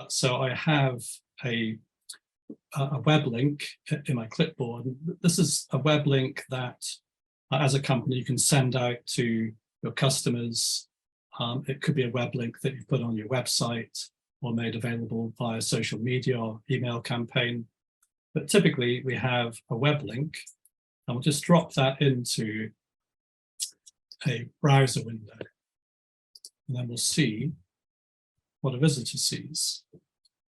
So I have a web link in my clipboard. This is a web link that, as a company, you can send out to your customers. It could be a web link that you put on your website or made available via social media or email campaign. But typically we have a web link, and we'll just drop that into a browser window. And then we'll see what a visitor sees.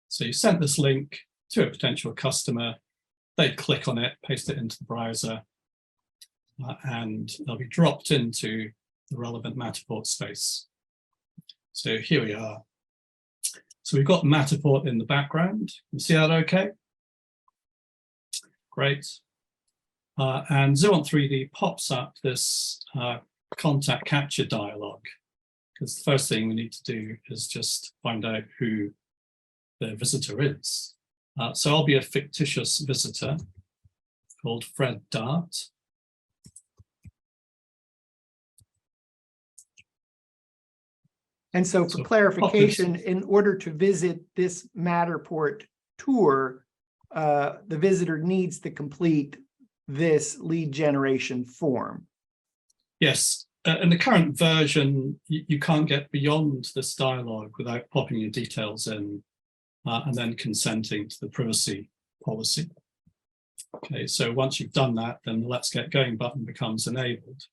So you sent this link to a potential customer, they click on it, paste it into the browser, and they'll be dropped into the relevant Matterport space. So here we are. So we've got Matterport in the background. You see that okay? Great. And ZUANT3D pops up this contact capture dialog, because the first thing we need to do is just find out who the visitor is. So I'll be a fictitious visitor called Fred Dart. And so for clarification, in order to visit this Matterport tour, the visitor needs to complete this lead generation form. Yes. In the current version, you can't get beyond this dialogue without popping your details in and then consenting to the privacy policy. Okay, so once you've done that, then the Let's Get Going button becomes enabled.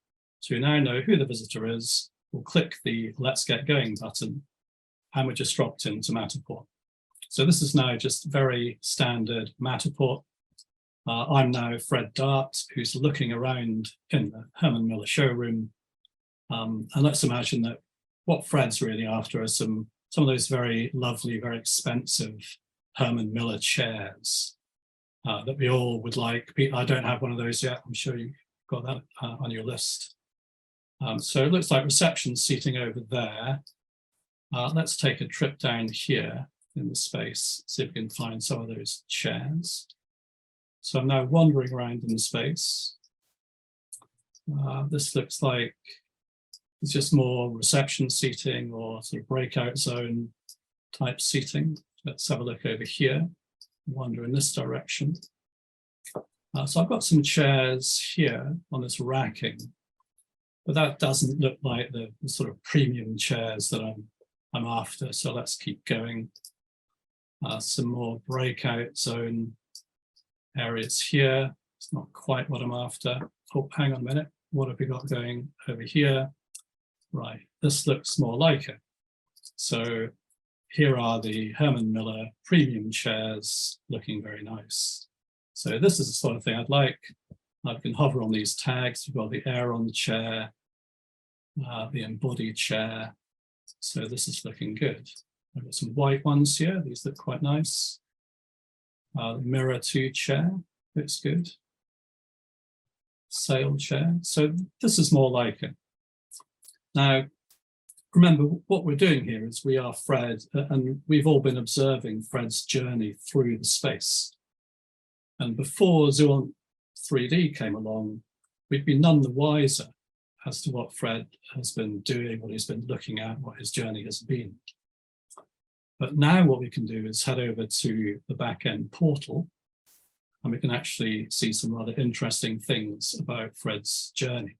So you now know who the visitor is. We'll click the Let's Get Going button, and we're just dropped into Matterport. So this is now just very standard Matterport. I'm now Fred Dart, who's looking around in the Herman Miller showroom. And let's imagine that what Fred's really after are some of those very lovely, very expensive Herman Miller chairs that we all would like. I don't have one of those yet. I'm sure you've got that on your list. So it looks like reception seating over there. Let's take a trip down here in the space, see if we can find some of those chairs. So I'm now wandering around in the space. This looks like it's just more reception seating or sort of breakout zone type seating. Let's have a look over here, wander in this direction. So I've got some chairs here on this racking, but that doesn't look like the sort of premium chairs that I'm after. So let's keep going. Some more breakout zone areas here. It's not quite what I'm after. Oh, hang on a minute. What have we got going over here? Right, this looks more like it. So here are the Herman Miller premium chairs looking very nice. So this is the sort of thing I'd like. I can hover on these tags. We've got the air on the chair, the embodied chair. So this is looking good. I've got some white ones here. These look quite nice. The Mirror 2 chair looks good. Sail chair. So this is more like it. Now, remember, what we're doing here is we are Fred, and we've all been observing Fred's journey through the space. And before ZUANT3D came along, we'd be none the wiser as to what Fred has been doing, what he's been looking at, what his journey has been. But now what we can do is head over to the back-end portal, and we can actually see some rather interesting things about Fred's journey.